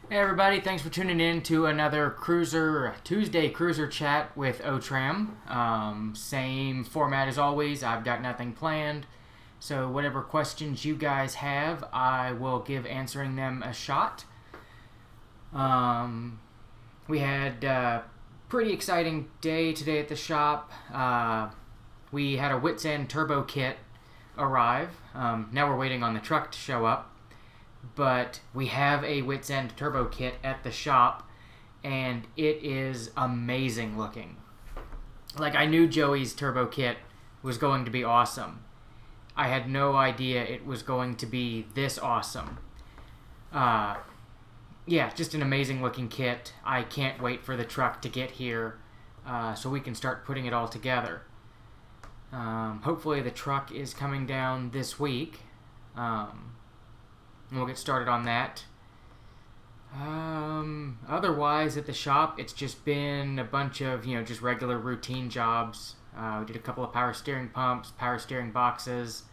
Hey everybody, thanks for tuning in to another Tuesday cruiser chat with Otram. Same format as always. I've got nothing planned, so whatever questions you guys have, I will give answering them a shot. We had a pretty exciting day today at the shop. We had a Wits End turbo kit arrive. Now we're waiting on the truck to show up. But we have a Wits End turbo kit at the shop, and it is amazing looking. Like, I knew Joey's turbo kit was going to be awesome. I had no idea it was going to be this awesome. Yeah, just an amazing looking kit. I can't wait for the truck to get here so we can start putting it all together. Hopefully the truck is coming down this week. And we'll get started on that. Otherwise, at the shop, it's just been a bunch of, just regular routine jobs. We did a couple of power steering pumps, power steering boxes,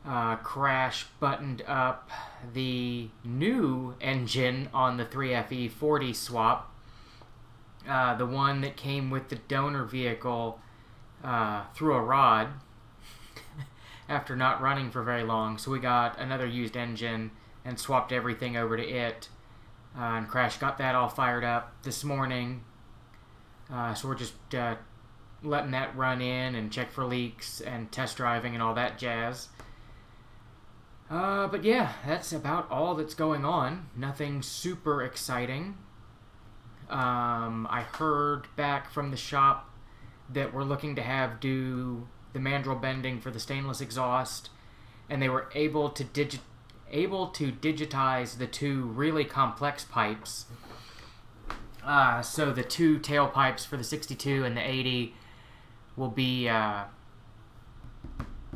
crash buttoned up the new engine on the 3FE40 swap. The one that came with the donor vehicle through a rod after not running for very long, so we got another used engine and swapped everything over to it. And Crash got that all fired up this morning. So we're just letting that run in and check for leaks and test driving and all that jazz. But yeah, that's about all that's going on. Nothing super exciting. I heard back from the shop that we're looking to have do the mandrel bending for the stainless exhaust, and they were able to digitize the two really complex pipes. So the two tailpipes for the 62 and the 80 will be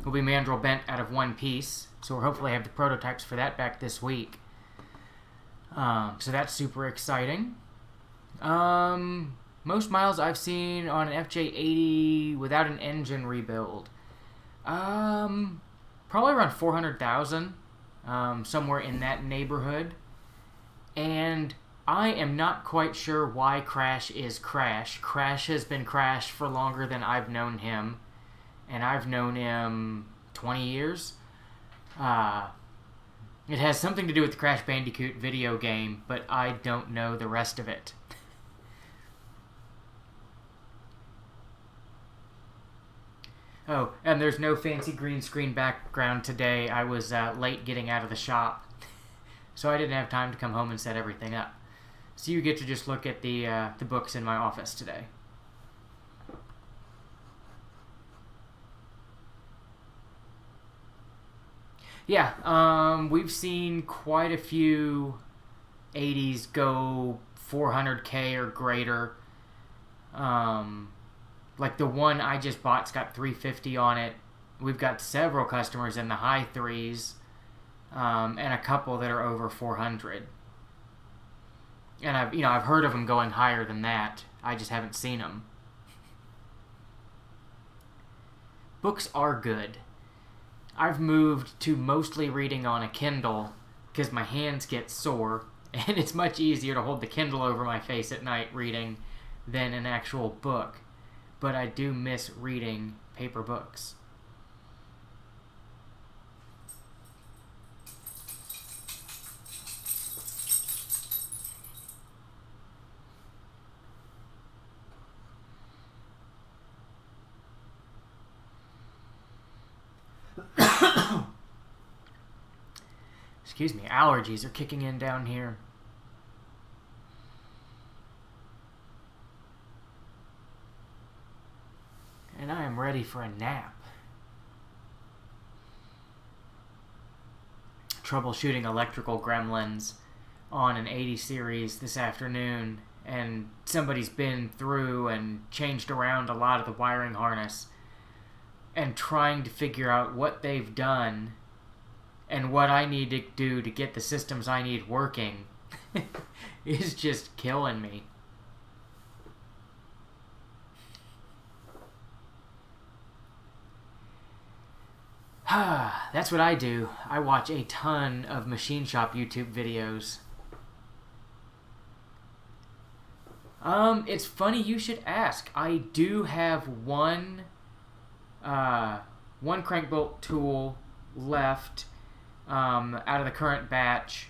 mandrel bent out of one piece. So we'll hopefully have the prototypes for that back this week. So that's super exciting. Most miles I've seen on an FJ80 without an engine rebuild. Probably around 400,000. Somewhere in that neighborhood. And I am not quite sure why Crash is Crash. Crash has been Crash for longer than I've known him. And I've known him 20 years. It has something to do with the Crash Bandicoot video game, but I don't know the rest of it. Oh, and there's no fancy green screen background today. I was late getting out of the shop, so I didn't have time to come home and set everything up. So you get to just look at the books in my office today. Yeah, we've seen quite a few 80s go 400K or greater. Like the one I just bought's got 350 on it. We've got several customers in the high threes, and a couple that are over 400. And I've heard of them going higher than that. I just haven't seen them. Books are good. I've moved to mostly reading on a Kindle because my hands get sore, and it's much easier to hold the Kindle over my face at night reading than an actual book. But I do miss reading paper books. Excuse me, allergies are kicking in down here. And I am ready for a nap. Troubleshooting electrical gremlins on an 80 series this afternoon, and somebody's been through and changed around a lot of the wiring harness and trying to figure out what they've done and what I need to do to get the systems I need working is just killing me. That's what I do. I watch a ton of machine shop YouTube videos. It's funny you should ask. I do have one crank bolt tool left out of the current batch.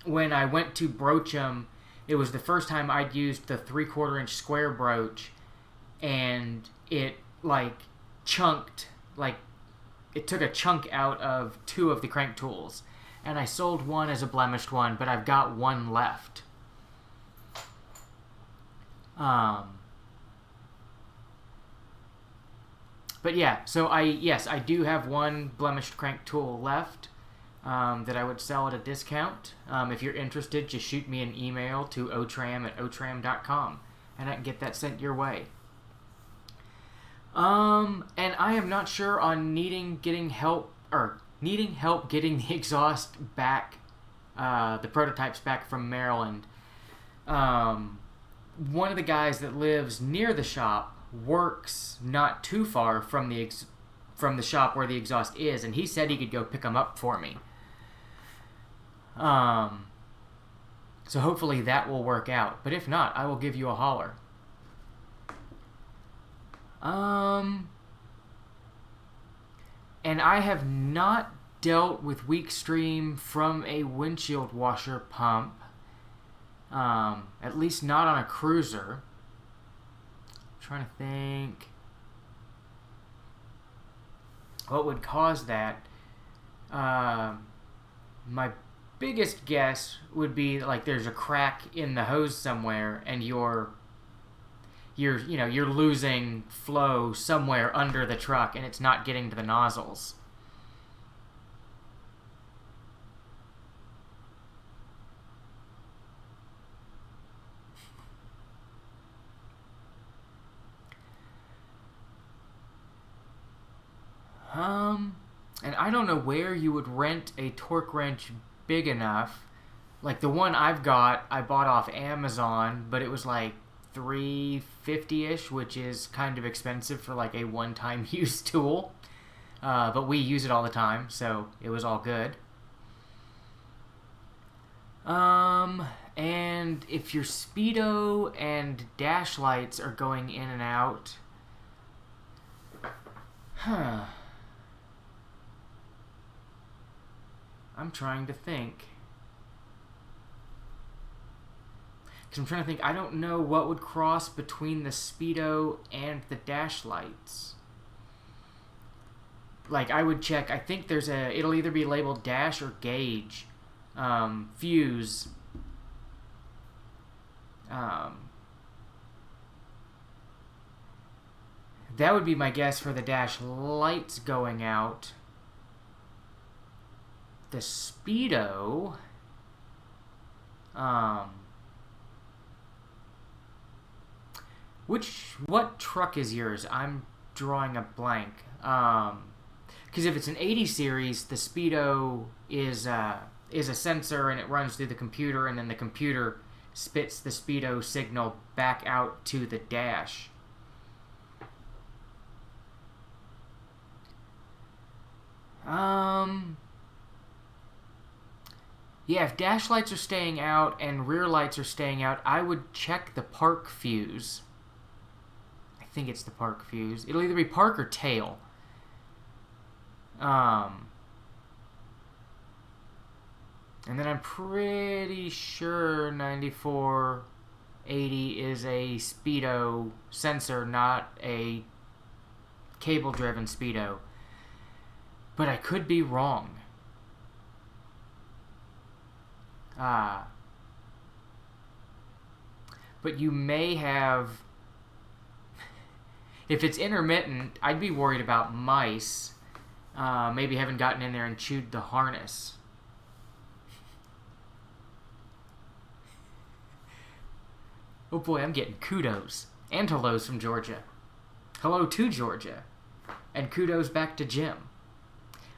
When I went to broach them, it was the first time I'd used the 3/4 inch square broach, and it chunked, it took a chunk out of two of the crank tools, and I sold one as a blemished one, but I've got one left. But yeah, so I do have one blemished crank tool left that I would sell at a discount. If you're interested, just shoot me an email to otram@otram.com, and I can get that sent your way. And I am not sure on needing help getting the exhaust back, the prototypes back from Maryland. One of the guys that lives near the shop works not too far from the shop where the exhaust is, and he said he could go pick them up for me. So hopefully that will work out. But if not, I will give you a holler. And I have not dealt with weak stream from a windshield washer pump. At least not on a cruiser. I'm trying to think what would cause that. My biggest guess would be there's a crack in the hose somewhere, and you're losing flow somewhere under the truck, and it's not getting to the nozzles. And I don't know where you would rent a torque wrench big enough. Like the one I've got, I bought off Amazon, but it was $350-ish, which is kind of expensive for a one-time use tool. But we use it all the time, so it was all good. And if your speedo and dash lights are going in and out, I'm trying to think. Because I'm trying to think, I don't know what would cross between the speedo and the dash lights. I would check, I think it'll either be labeled dash or gauge. Fuse. That would be my guess for the dash lights going out. The speedo, what truck is yours? I'm drawing a blank. Because if it's an 80 series, the speedo is a sensor, and it runs through the computer, and then the computer spits the speedo signal back out to the dash. Yeah, if dash lights are staying out and rear lights are staying out, I would check the park fuse. I think it's the park fuse. It'll either be park or tail. And then I'm pretty sure 9480 is a speedo sensor, not a cable-driven speedo. But I could be wrong. But you may have... If it's intermittent, I'd be worried about mice. Maybe haven't gotten in there and chewed the harness. Oh boy, I'm getting kudos. And hellos from Georgia. Hello to Georgia. And kudos back to Jim.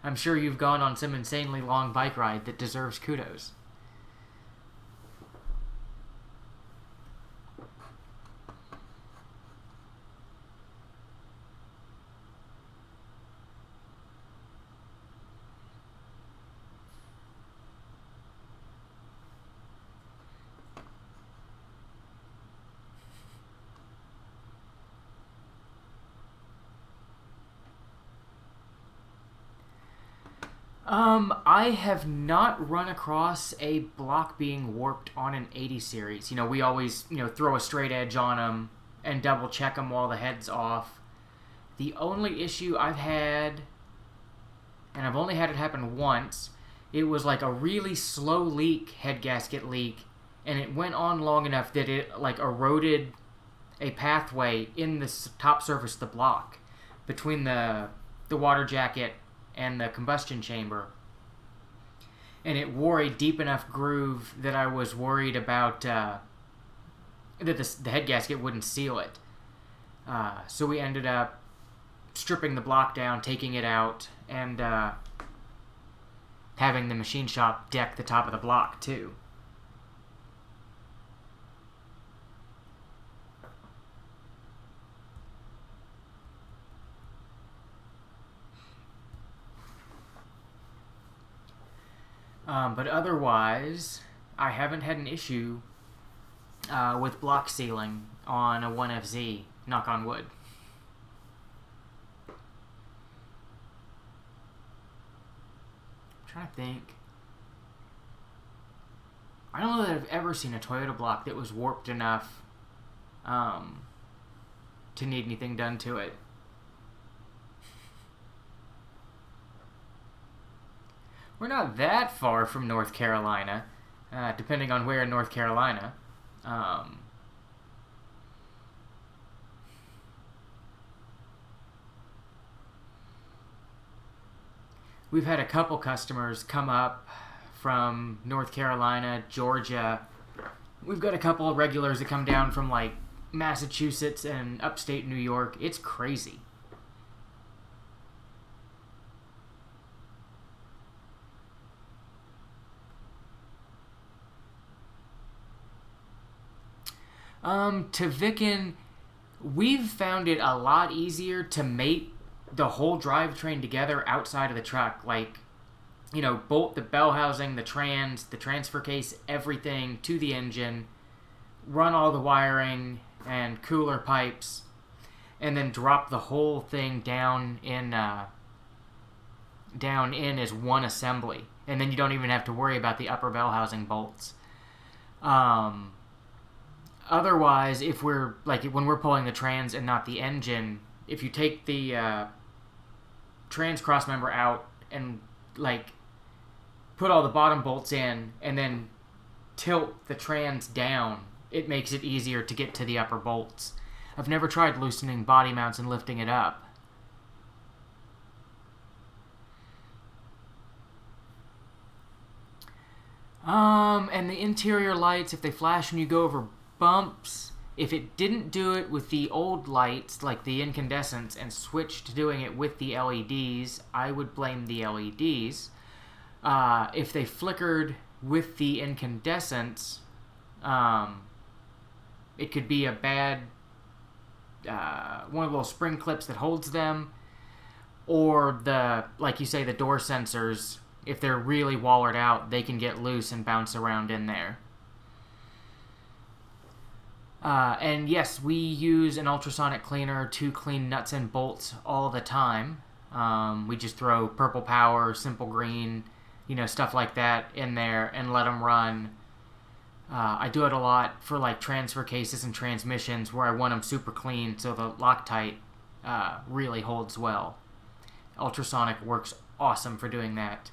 I'm sure you've gone on some insanely long bike ride that deserves kudos. I have not run across a block being warped on an 80 series. We always, throw a straight edge on them and double check them while the head's off. The only issue I've had, and I've only had it happen once, it was like a really slow leak, head gasket leak, and it went on long enough that it like eroded a pathway in the top surface of the block between the water jacket and the combustion chamber. And it wore a deep enough groove that I was worried about that the head gasket wouldn't seal it. So we ended up stripping the block down, taking it out, and having the machine shop deck the top of the block too. But otherwise, I haven't had an issue with block sealing on a 1FZ, knock on wood. I'm trying to think. I don't know that I've ever seen a Toyota block that was warped enough to need anything done to it. We're not that far from North Carolina, depending on where in North Carolina. We've had a couple customers come up from North Carolina, Georgia. We've got a couple of regulars that come down from like Massachusetts and upstate New York. It's crazy. To Vicken, we've found it a lot easier to mate the whole drivetrain together outside of the truck. Like, bolt the bell housing, the transfer case, everything to the engine, run all the wiring and cooler pipes, and then drop the whole thing down in as one assembly. And then you don't even have to worry about the upper bell housing bolts. Otherwise, if we're like when we're pulling the trans and not the engine, if you take the trans cross member out and like put all the bottom bolts in and then tilt the trans down, it makes it easier to get to the upper bolts. I've never tried loosening body mounts and lifting it up. And the interior lights, if they flash when you go over bumps, if it didn't do it with the old lights, like the incandescents, and switched to doing it with the LEDs, I would blame the LEDs. If they flickered with the incandescents, it could be a bad one of those spring clips that holds them, or like you say, the door sensors. If they're really wallered out, they can get loose and bounce around in there. And yes, we use an ultrasonic cleaner to clean nuts and bolts all the time. We just throw purple power, simple green, stuff like that in there and let them run. I do it a lot for like transfer cases and transmissions where I want them super clean so the Loctite really holds well. Ultrasonic works awesome for doing that.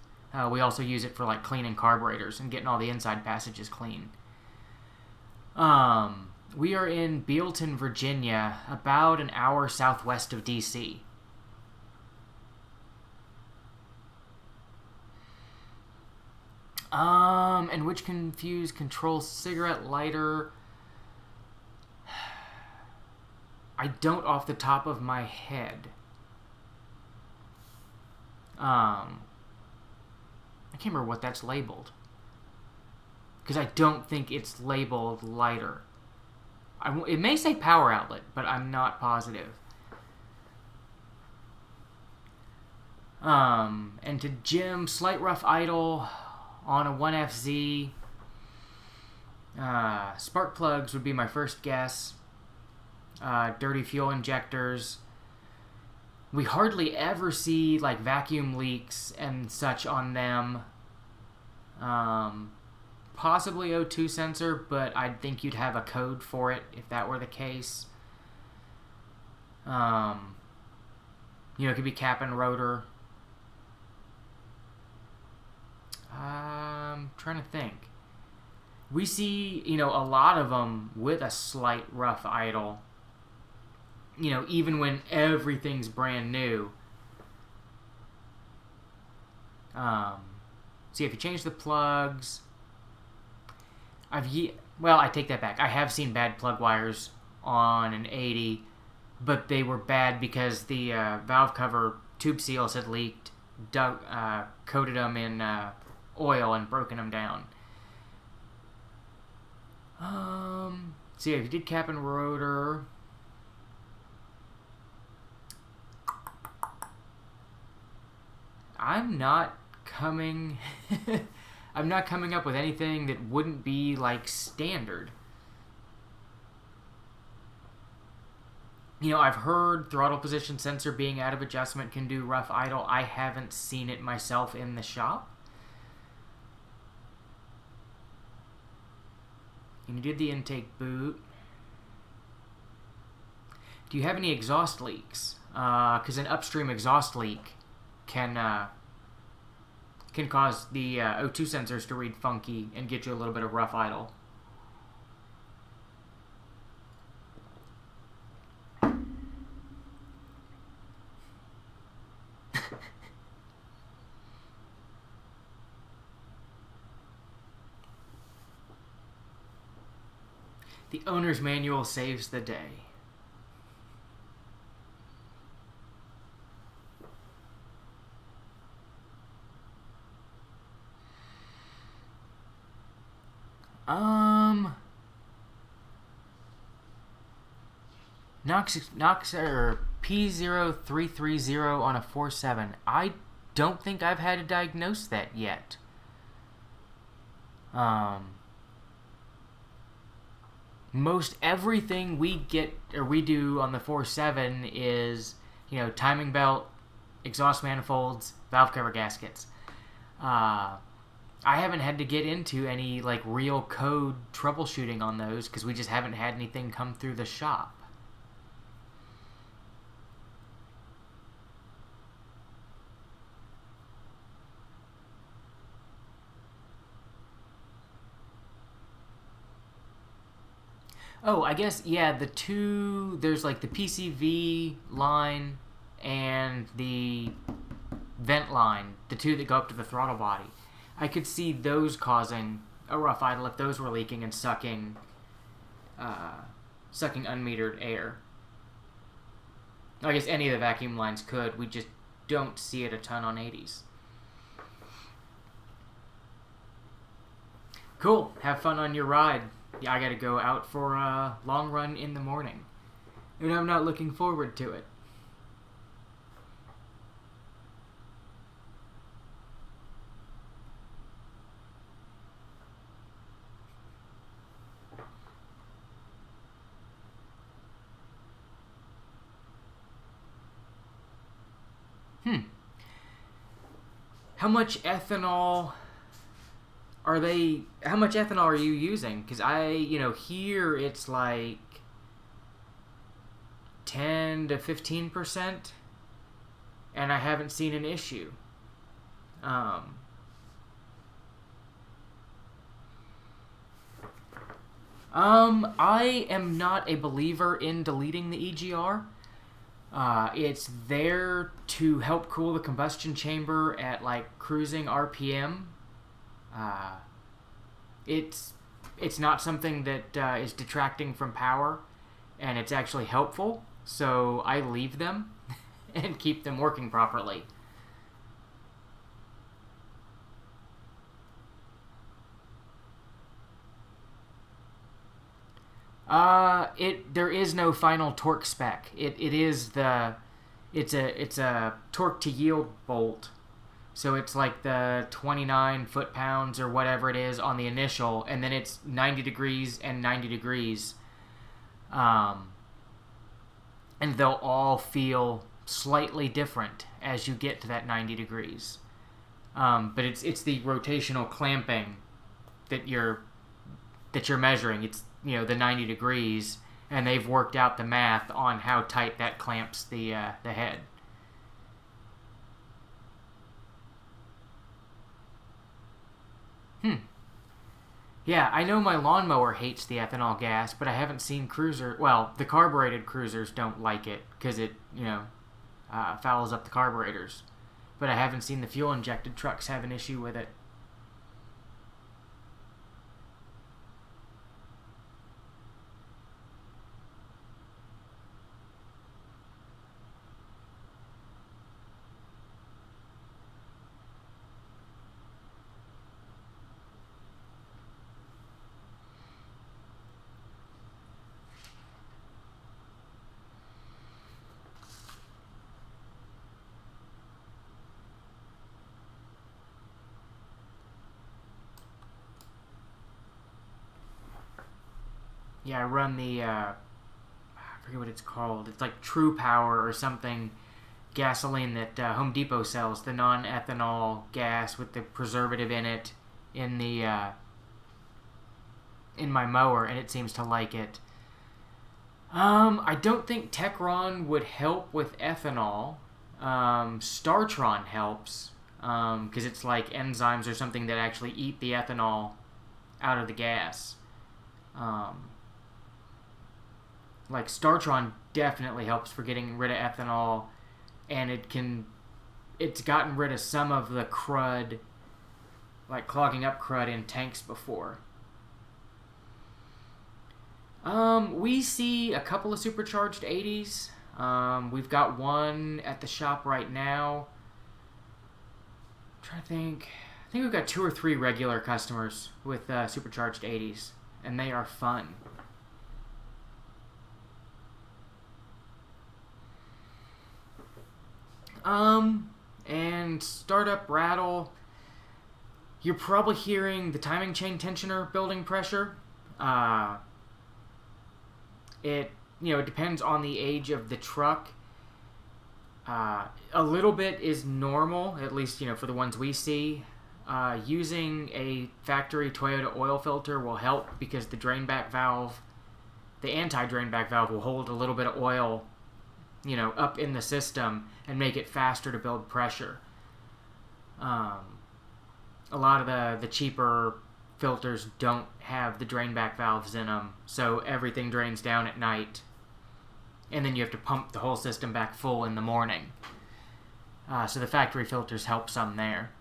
We also use it for like cleaning carburetors and getting all the inside passages clean. We are in Bealton, Virginia, about an hour southwest of D.C. And which confuse control cigarette lighter? I don't off the top of my head. I can't remember what that's labeled. Because I don't think it's labeled lighter. It may say power outlet, but I'm not positive. And to Jim, slight rough idle on a 1FZ. Spark plugs would be my first guess. Dirty fuel injectors. We hardly ever see like vacuum leaks and such on them. Possibly O2 sensor, but I'd think you'd have a code for it if that were the case. It could be cap and rotor. I'm trying to think. We see, a lot of them with a slight rough idle. Even when everything's brand new. See, if you change the plugs, I take that back. I have seen bad plug wires on an 80, but they were bad because the valve cover tube seals had leaked, coated them in oil and broken them down. So yeah, if you did cap and rotor, I'm not coming up with anything that wouldn't be like standard. I've heard throttle position sensor being out of adjustment can do rough idle. I haven't seen it myself in the shop. And you did the intake boot. Do you have any exhaust leaks? Because an upstream exhaust leak can cause the O2 sensors to read funky and get you a little bit of rough idle. The owner's manual saves the day. Nox or P0330 on a 4.7. I don't think I've had to diagnose that yet. Most everything we do on the 4.7 is, timing belt, exhaust manifolds, valve cover gaskets. I haven't had to get into any like real code troubleshooting on those because we just haven't had anything come through the shop. Oh, I guess, yeah, there's like the PCV line and the vent line, the two that go up to the throttle body. I could see those causing a rough idle if those were leaking and sucking unmetered air. I guess any of the vacuum lines could. We just don't see it a ton on 80s. Cool. Have fun on your ride. Yeah, I gotta go out for a long run in the morning. And I'm not looking forward to it. How much ethanol are you using? Because here it's like 10 to 15%, and I haven't seen an issue. I am not a believer in deleting the EGR. It's there to help cool the combustion chamber at like cruising RPM. It's not something that is detracting from power, and it's actually helpful. So I leave them and keep them working properly. There is no final torque spec. It's a torque to yield bolt. So it's like the 29 foot-pounds or whatever it is on the initial, and then it's 90 degrees and 90 degrees. And they'll all feel slightly different as you get to that 90 degrees. But it's the rotational clamping that you're measuring. It's, you know, the 90 degrees, and they've worked out the math on how tight that clamps the head. Yeah, I know my lawnmower hates the ethanol gas, but I haven't seen the carbureted cruisers don't like it because it, you know, fouls up the carburetors. But I haven't seen the fuel-injected trucks have an issue with it. Yeah, I run the, I forget what it's called. It's like True Power or something gasoline that Home Depot sells. The non-ethanol gas with the preservative in it in the in my mower, and it seems to like it. I don't think Techron would help with ethanol. Startron helps because it's like enzymes or something that actually eat the ethanol out of the gas. Like Startron definitely helps for getting rid of ethanol, and it's gotten rid of some of the crud, like clogging up crud in tanks before. We see a couple of supercharged 80s. We've got one at the shop right now. I'm trying to think. I think we've got 2 or 3 regular customers with supercharged 80s, and they are fun. And startup rattle, you're probably hearing the timing chain tensioner building pressure. It depends on the age of the truck. A little bit is normal, at least, for the ones we see. Using a factory Toyota oil filter will help because the drainback valve, the anti-drainback valve, will hold a little bit of oil, up in the system and make it faster to build pressure. A lot of the cheaper filters don't have the drainback valves in them, so everything drains down at night, and then you have to pump the whole system back full in the morning. So the factory filters help some there.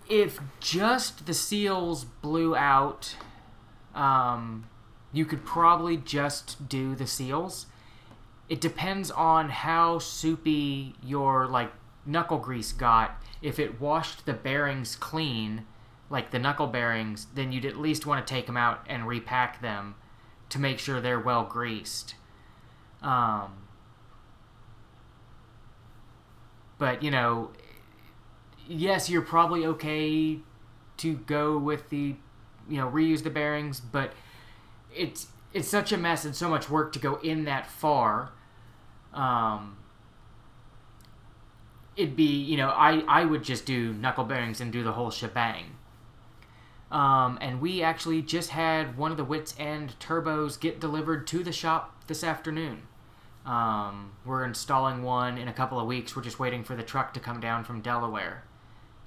If just the seals blew out, you could probably just do the seals. It depends on how soupy your knuckle grease got. If it washed the bearings clean, like the knuckle bearings, then you'd at least want to take them out and repack them to make sure they're well greased. But yes, you're probably okay to go with the, reuse the bearings, but it's such a mess and so much work to go in that far. It'd be, I would just do knuckle bearings and do the whole shebang. And we actually just had one of the Wits End turbos get delivered to the shop this afternoon. We're installing one in a couple of weeks. We're just waiting for the truck to come down from Delaware.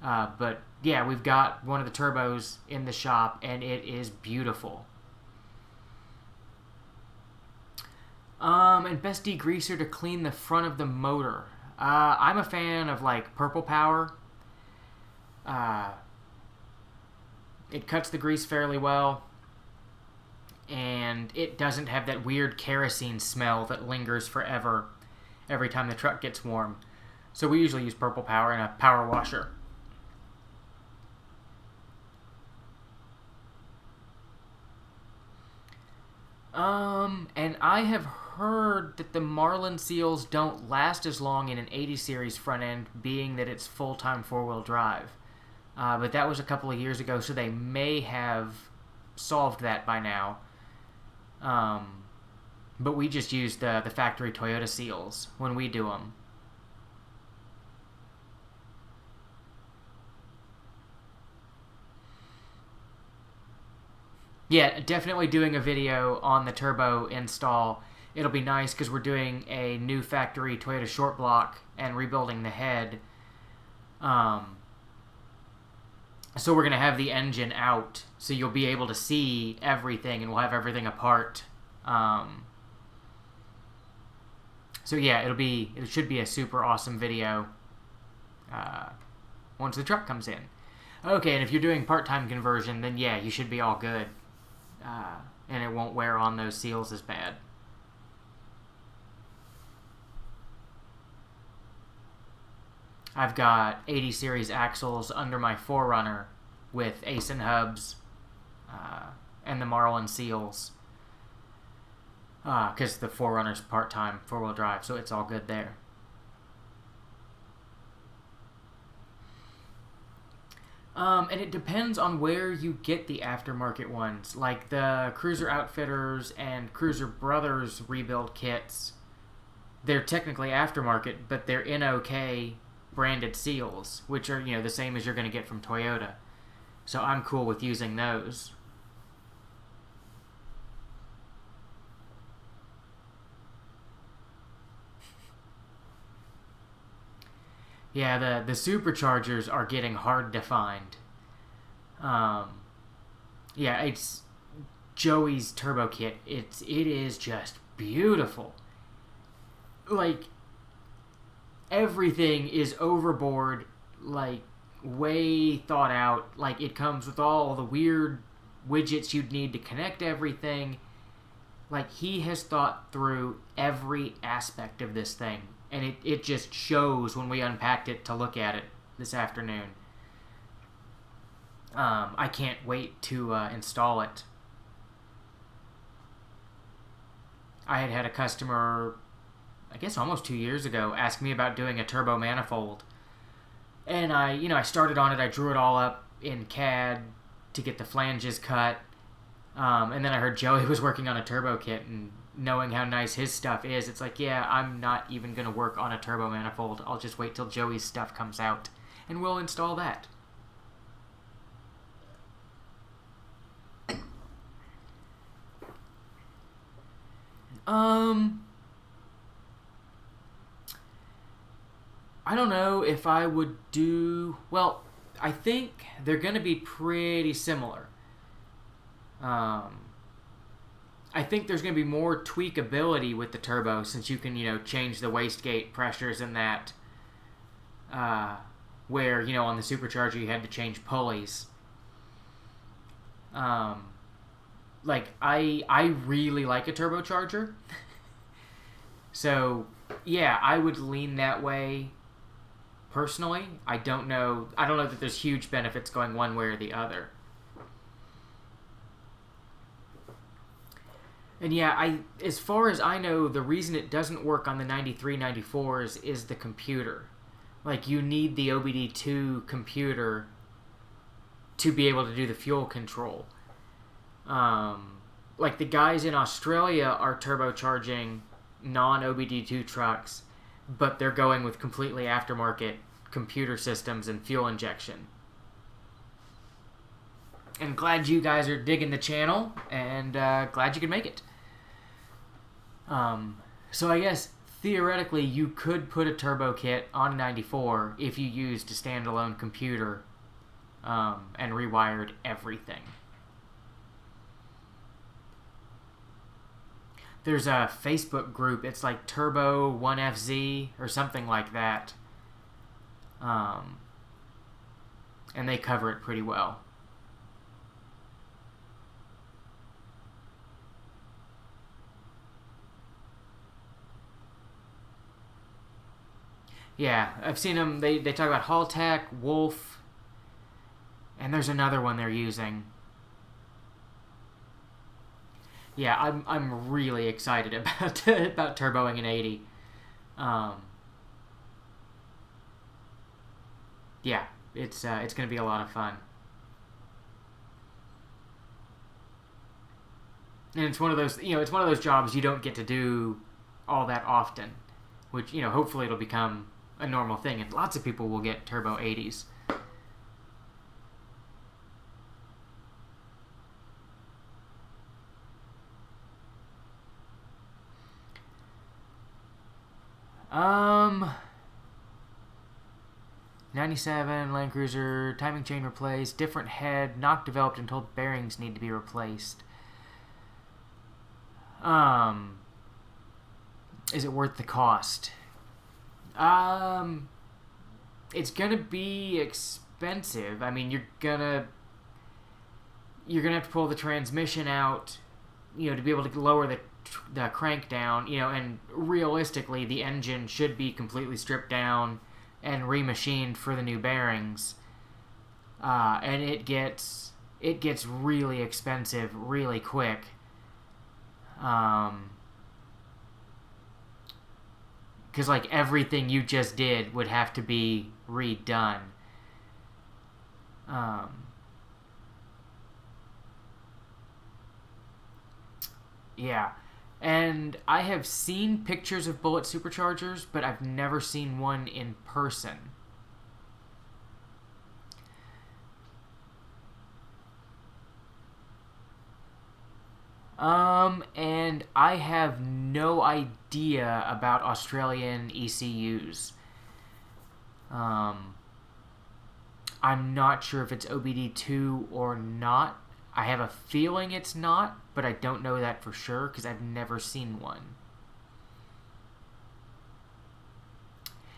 But yeah, we've got one of the turbos in the shop, and it is beautiful. And best degreaser to clean the front of the motor. I'm a fan of Purple Power. It cuts the grease fairly well, and it doesn't have that weird kerosene smell that lingers forever every time the truck gets warm. So we usually use Purple Power in a power washer. And I have heard that the Marlin seals don't last as long in an 80 series front end, being that it's full-time 4-wheel drive. but that was a couple of years ago, so they may have solved that by now. But we just use the factory Toyota seals when we do them. Yeah, definitely doing a video on the turbo install. It'll be nice because we're doing a new factory Toyota short block and rebuilding the head. So we're going to have the engine out, so you'll be able to see everything, and we'll have everything apart. So yeah, it should be a super awesome video once the truck comes in. Okay, and if you're doing part-time conversion, then yeah, you should be all good. And it won't wear on those seals as bad. I've got 80 series axles under my 4Runner with Asen hubs and the Marlin seals. Because the 4Runner's part-time 4-wheel drive, so it's all good there. And it depends on where you get the aftermarket ones. Like the Cruiser Outfitters and Cruiser Brothers rebuild kits, they're technically aftermarket, but they're NOK branded seals, which are, the same as you're going to get from Toyota. So I'm cool with using those. Yeah, the superchargers are getting hard to find. Yeah, it's Joey's turbo kit. It is just beautiful. Like, everything is overboard, like, way thought out. Like, it comes with all the weird widgets you'd need to connect everything. Like, he has thought through every aspect of this thing. And it just shows when we unpacked it to look at it this afternoon. I can't wait to install it. I had a customer, I guess almost 2 years ago, ask me about doing a turbo manifold. And I started on it. I drew it all up in CAD to get the flanges cut. And then I heard Joey was working on a turbo kit, and knowing how nice his stuff is, it's like, yeah, I'm not even going to work on a turbo manifold. I'll just wait till Joey's stuff comes out, and we'll install that. I don't know if I would do... Well, I think they're going to be pretty similar. I think there's going to be more tweakability with the turbo, since you can, change the wastegate pressures and that. Where, on the supercharger you had to change pulleys. Like, I really like a turbocharger. So, yeah, I would lean that way personally. I don't know that there's huge benefits going one way or the other. And yeah, as far as I know, the reason it doesn't work on the 93, 94s is the computer. Like, you need the OBD2 computer to be able to do the fuel control. Like, the guys in Australia are turbocharging non-OBD2 trucks, but they're going with completely aftermarket computer systems and fuel injection. And glad you guys are digging the channel, and glad you could make it. So I guess theoretically you could put a turbo kit on a 94 if you used a standalone computer and rewired everything. There's a Facebook group, it's like Turbo 1FZ or something like that. And they cover it pretty well. Yeah, I've seen them. They talk about Haltech, Wolf, and there's another one they're using. Yeah, I'm really excited about turboing an 80. Yeah, it's going to be a lot of fun. And it's one of those, it's one of those jobs you don't get to do all that often, which, hopefully it'll become a normal thing, and lots of people will get Turbo 80s. Um, 97 Land Cruiser, timing chain replaced, different head, not developed and told bearings need to be replaced. Is it worth the cost? It's gonna be expensive. I mean, you're gonna have to pull the transmission out, to be able to lower the crank down, and realistically, the engine should be completely stripped down and remachined for the new bearings. And it gets really expensive really quick. Because like everything you just did would have to be redone. Yeah. And I have seen pictures of Bullet superchargers, but I've never seen one in person. And I have no idea about Australian ECUs. I'm not sure if it's OBD2 or not. I have a feeling it's not, but I don't know that for sure because I've never seen one.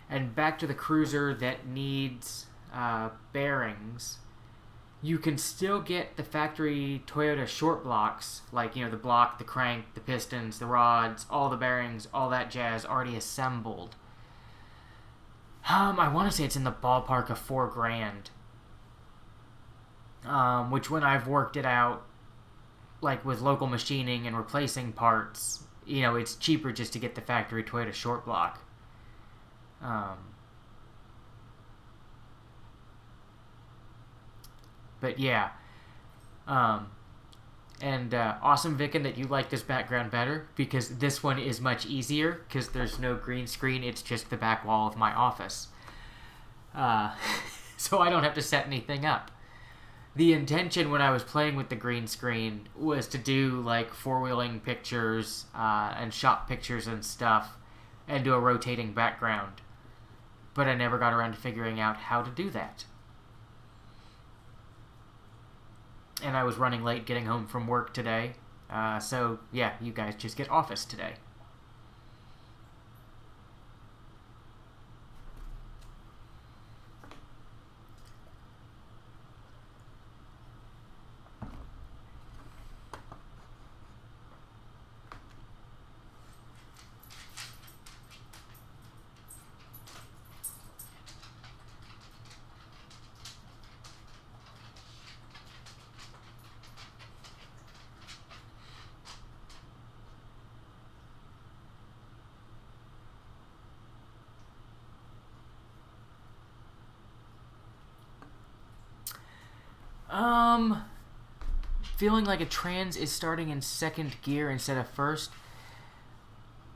And back to the cruiser that needs bearings. You can still get the factory Toyota short blocks, like, the block, the crank, the pistons, the rods, all the bearings, all that jazz already assembled. I want to say it's in the ballpark of $4,000. Which when I've worked it out, like with local machining and replacing parts, it's cheaper just to get the factory Toyota short block. But yeah. And awesome, Vicken, that you like this background better, because this one is much easier, because there's no green screen, it's just the back wall of my office. So I don't have to set anything up. The intention when I was playing with the green screen was to do like four-wheeling pictures and shop pictures and stuff, and do a rotating background. But I never got around to figuring out how to do that. And I was running late getting home from work today. So, yeah, you guys just get Office today. Feeling like a trans is starting in second gear instead of first.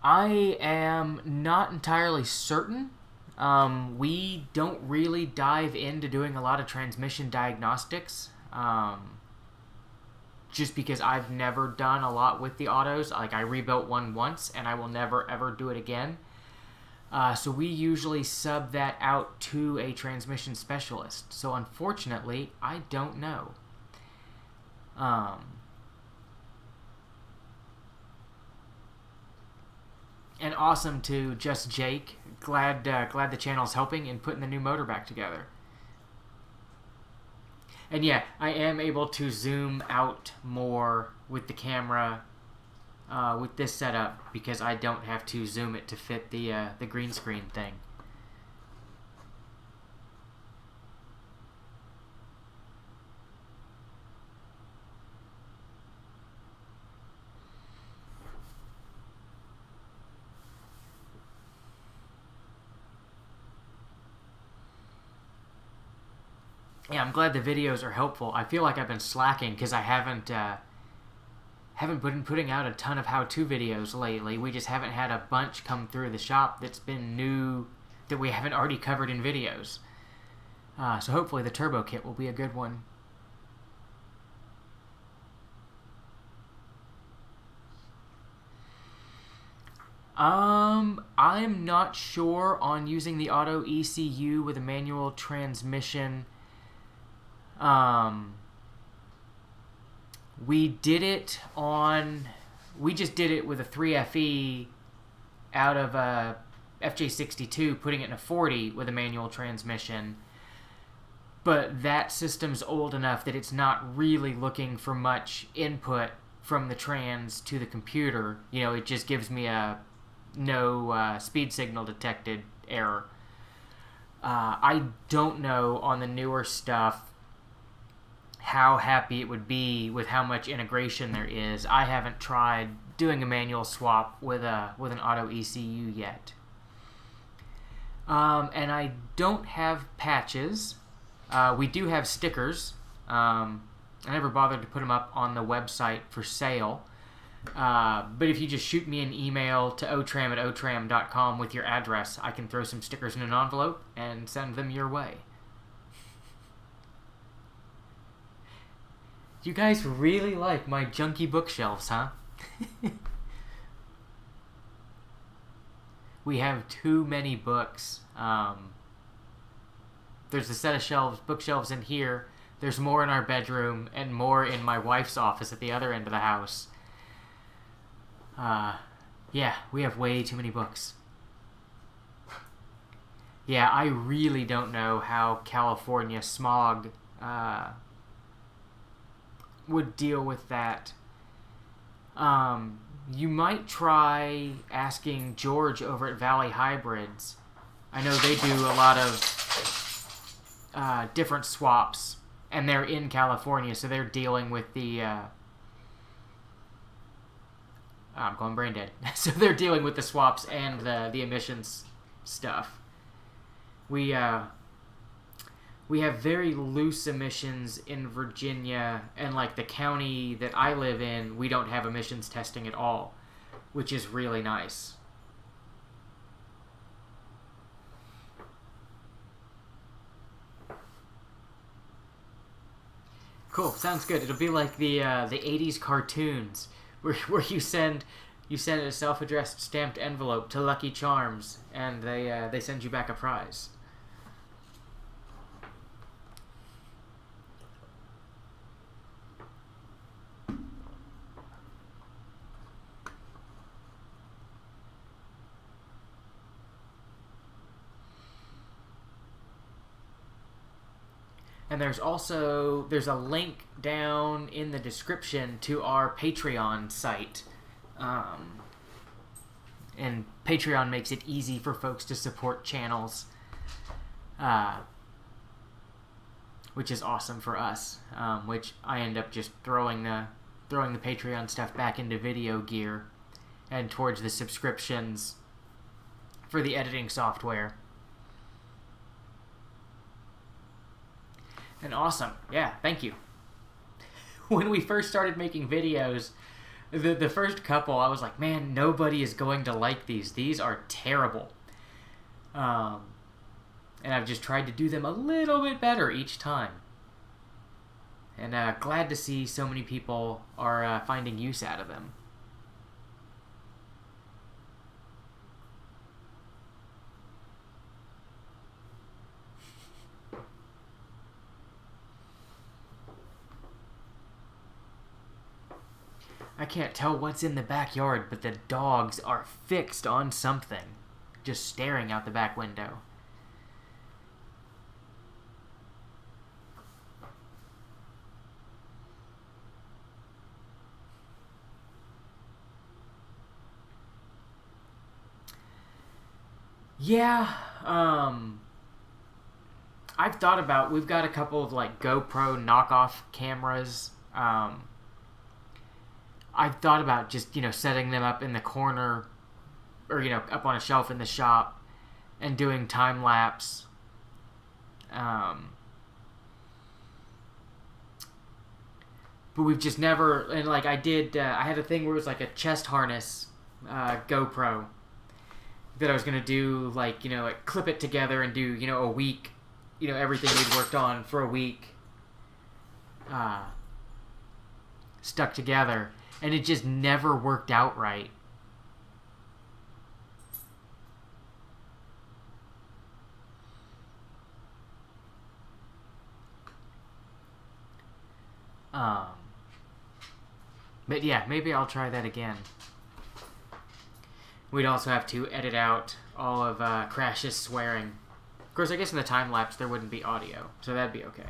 I am not entirely certain. We don't really dive into doing a lot of transmission diagnostics. Just because I've never done a lot with the autos. Like, I rebuilt one once, and I will never ever do it again. So we usually sub that out to a transmission specialist. So unfortunately, I don't know. And awesome to Just Jake. Glad the channel's helping in putting the new motor back together. And yeah, I am able to zoom out more with the camera with this setup, because I don't have to zoom it to fit the green screen thing. Yeah, I'm glad the videos are helpful. I feel like I've been slacking because I haven't been putting out a ton of how-to videos lately. We just haven't had a bunch come through the shop that's been new that we haven't already covered in videos. So hopefully the turbo kit will be a good one. I'm not sure on using the auto ECU with a manual transmission. We just did it with a 3FE out of a FJ62, putting it in a 40 with a manual transmission. But that system's old enough that it's not really looking for much input from the trans to the computer. It just gives me a no speed signal detected error. I don't know on the newer stuff how happy it would be with how much integration there is. I haven't tried doing a manual swap with an auto ECU yet. And I don't have patches. We do have stickers. I never bothered to put them up on the website for sale. But if you just shoot me an email to otram@otram.com with your address, I can throw some stickers in an envelope and send them your way. You guys really like my junky bookshelves, huh? We have too many books. There's a set of bookshelves in here. There's more in our bedroom and more in my wife's office at the other end of the house. Yeah, we have way too many books. Yeah, I really don't know how California smog would deal with that. You might try asking George over at Valley Hybrids. I know they do a lot of different swaps, and they're in California, so they're dealing with the I'm going brain dead. So they're dealing with the swaps and the emissions stuff. We have very loose emissions in Virginia, and like the county that I live in, we don't have emissions testing at all, which is really nice. Cool, sounds good. It'll be like the 80s cartoons where you send a self-addressed stamped envelope to Lucky Charms, and they send you back a prize. And there's a link down in the description to our Patreon site. And Patreon makes it easy for folks to support channels, which is awesome for us. Which I end up just throwing the Patreon stuff back into video gear and towards the subscriptions for the editing software. And awesome. Yeah, thank you. When we first started making videos, the first couple, I was like, man, nobody is going to like these. These are terrible. And I've just tried to do them a little bit better each time. And glad to see so many people are finding use out of them. I can't tell what's in the backyard, but the dogs are fixed on something, just staring out the back window. Yeah, I've thought about, we've got a couple of like GoPro knockoff cameras. I've thought about just, setting them up in the corner or, up on a shelf in the shop and doing time lapse. but we've just never, and like I had a thing where it was like a chest harness GoPro that I was gonna do, like, like clip it together and do, a week, everything we'd worked on for a week, stuck together, and it just never worked out right. But yeah, maybe I'll try that again. We'd also have to edit out all of Crash's swearing. Of course, I guess in the time lapse there wouldn't be audio, so that'd be okay.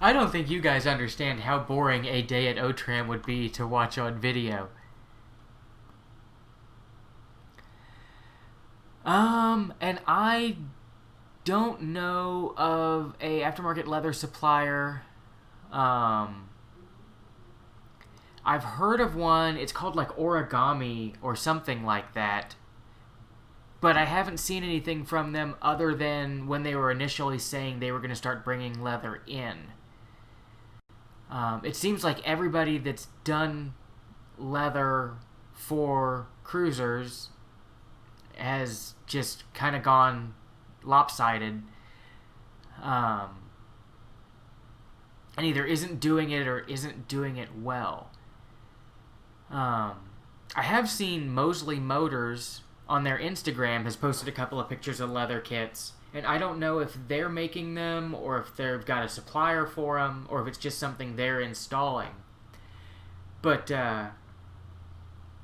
I don't think you guys understand how boring a day at Otram would be to watch on video. And I don't know of a aftermarket leather supplier. I've heard of one. It's called like Origami or something like that. But I haven't seen anything from them other than when they were initially saying they were going to start bringing leather in. It seems like everybody that's done leather for cruisers has just kind of gone lopsided, and either isn't doing it or isn't doing it well. I have seen Mosley Motors on their Instagram has posted a couple of pictures of leather kits, and I don't know if they're making them or if they've got a supplier for them or if it's just something they're installing. But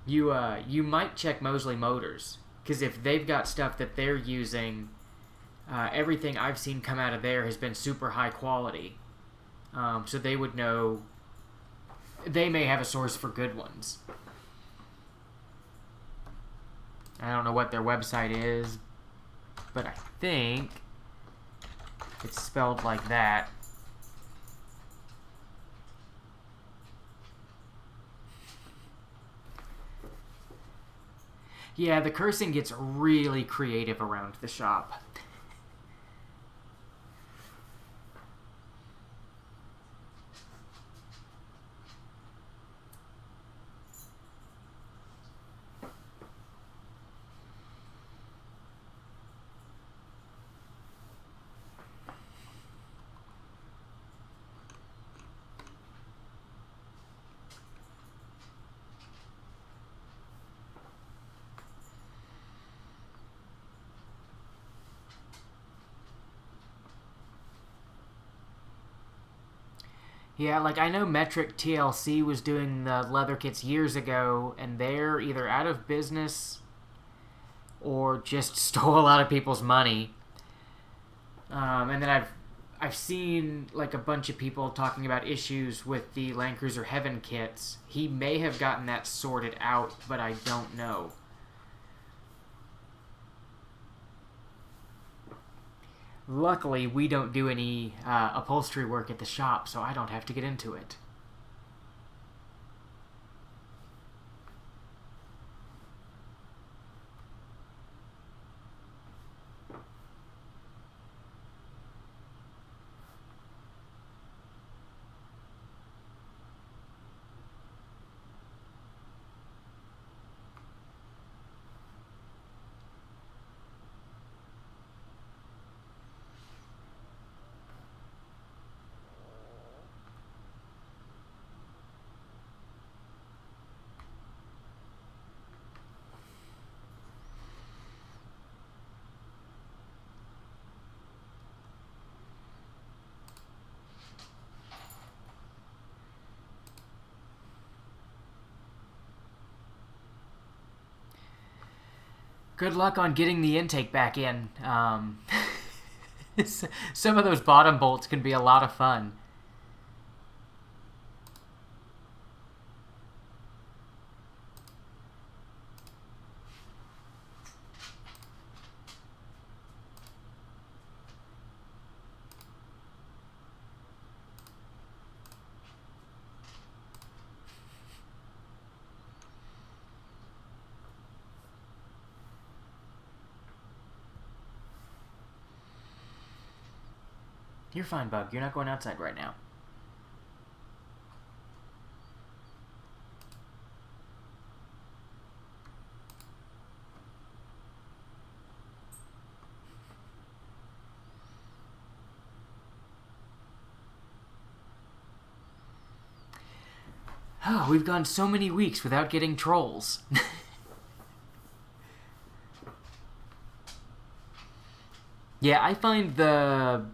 you might check Mosley Motors, because if they've got stuff that they're using, everything I've seen come out of there has been super high quality. So they would know. They may have a source for good ones. I don't know what their website is, but I think it's spelled like that. Yeah, the cursing gets really creative around the shop. Yeah, like I know Metric TLC was doing the leather kits years ago, and they're either out of business or just stole a lot of people's money. And then I've seen like a bunch of people talking about issues with the Land Cruiser Heaven kits. He may have gotten that sorted out, but I don't know. Luckily, we don't do any upholstery work at the shop, so I don't have to get into it. Good luck on getting the intake back in. Some of those bottom bolts can be a lot of fun. You're fine, Bug. You're not going outside right now. Oh, we've gone so many weeks without getting trolls. Yeah, I find the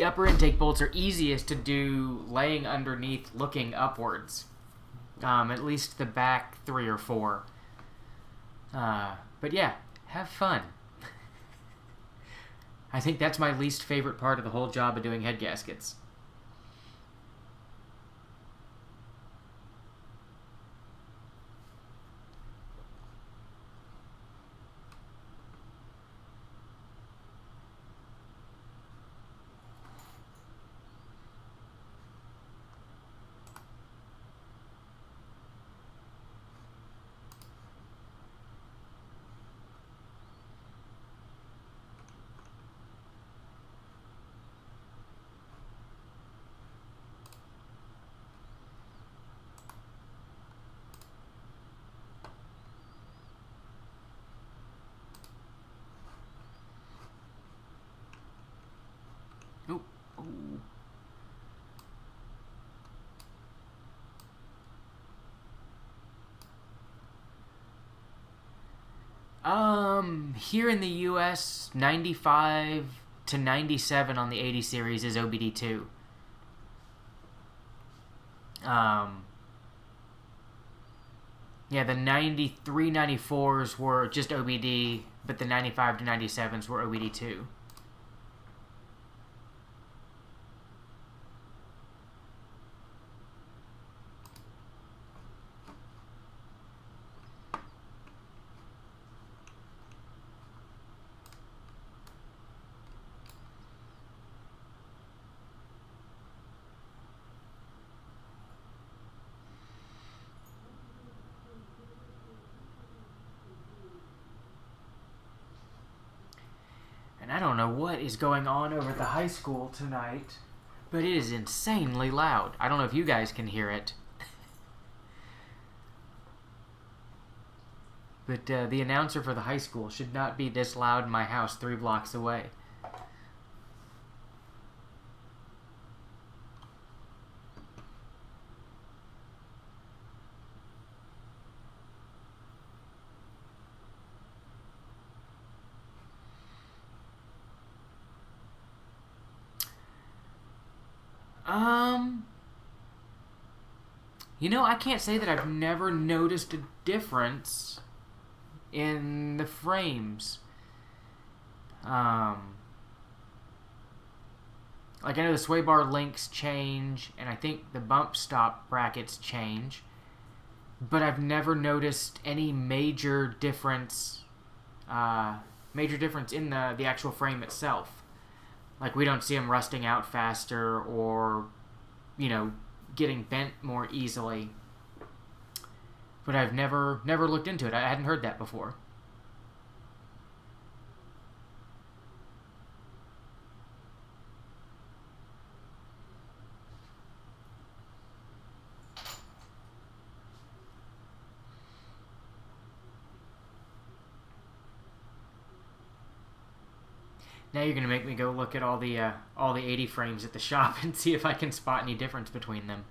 upper intake bolts are easiest to do laying underneath looking upwards. At least the back 3 or 4. But yeah, have fun. I think that's my least favorite part of the whole job of doing head gaskets. Ooh. Ooh. Here in the US, 95 to 97 on the 80 series is OBD2. Yeah, the 93, 94s were just OBD, but the 95 to 97s were OBD2. And I don't know what is going on over at the high school tonight, but it is insanely loud. I don't know if you guys can hear it. But the announcer for the high school should not be this loud in my house 3 blocks away. You know, I can't say that I've never noticed a difference in the frames. Like, I know the sway bar links change, and I think the bump stop brackets change, but I've never noticed any major difference in the actual frame itself. Like, we don't see them rusting out faster or, you know, getting bent more easily. But I've never looked into it. I hadn't heard that before. Now you're gonna make me go look at all the 80 frames at the shop and see if I can spot any difference between them.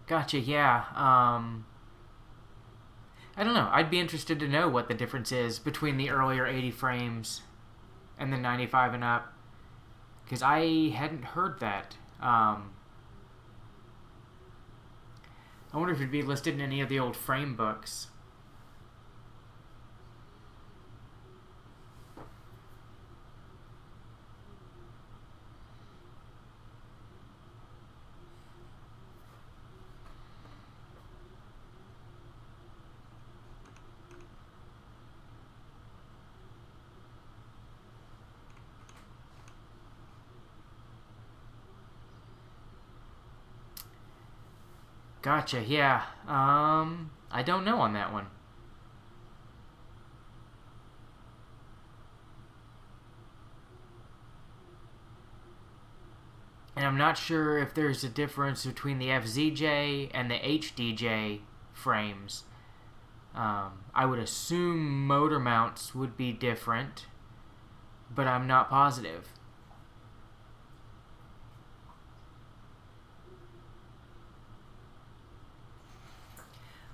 Gotcha, yeah. I don't know. I'd be interested to know what the difference is between the earlier 80 frames and the 95 and up. Because I hadn't heard that. I wonder if it'd be listed in any of the old frame books. Gotcha, yeah. I don't know on that one. And I'm not sure if there's a difference between the FZJ and the HDJ frames. I would assume motor mounts would be different, but I'm not positive.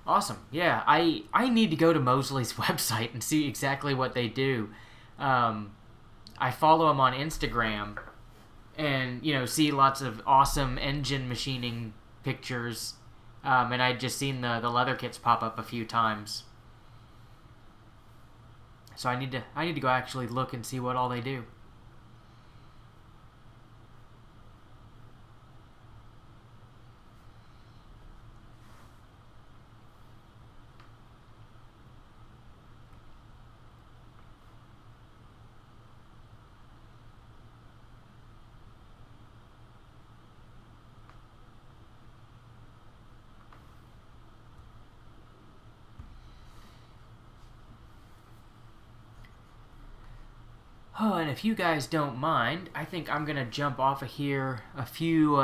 Awesome. Yeah, I need to go to Mosley's website and see exactly what they do. I follow them on Instagram and, see lots of awesome engine machining pictures. And I'd just seen the leather kits pop up a few times. So I need to go actually look and see what all they do. Oh, and if you guys don't mind, I think I'm gonna jump off of here a few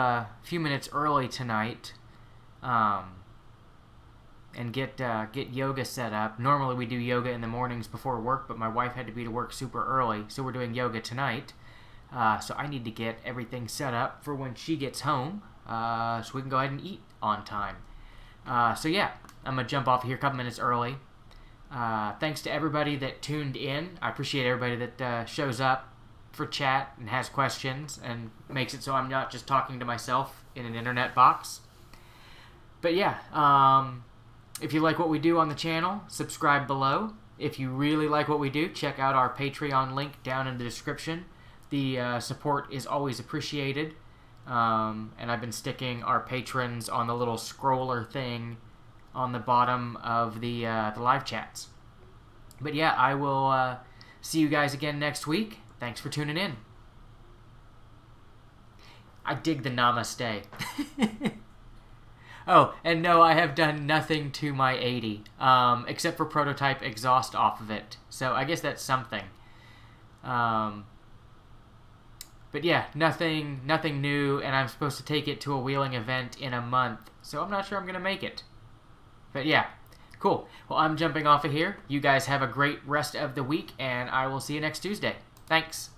minutes early tonight, um, and get yoga set up. Normally we do yoga in the mornings before work, but my wife had to be to work super early, so we're doing yoga tonight. So I need to get everything set up for when she gets home, so we can go ahead and eat on time. So yeah, I'm gonna jump off here a couple minutes early. Thanks to everybody that tuned in. I appreciate everybody that shows up for chat and has questions and makes it so I'm not just talking to myself in an internet box. But yeah, if you like what we do on the channel, subscribe below. If you really like what we do, check out our Patreon link down in the description. The support is always appreciated. And I've been sticking our patrons on the little scroller thing on the bottom of the live chats. But yeah, I will see you guys again next week. Thanks for tuning in. I dig the namaste. Oh, and no, I have done nothing to my 80, except for prototype exhaust off of it. So I guess that's something. But yeah, nothing new, and I'm supposed to take it to a wheeling event in a month. So I'm not sure I'm going to make it. But yeah, cool. Well, I'm jumping off of here. You guys have a great rest of the week, and I will see you next Tuesday. Thanks.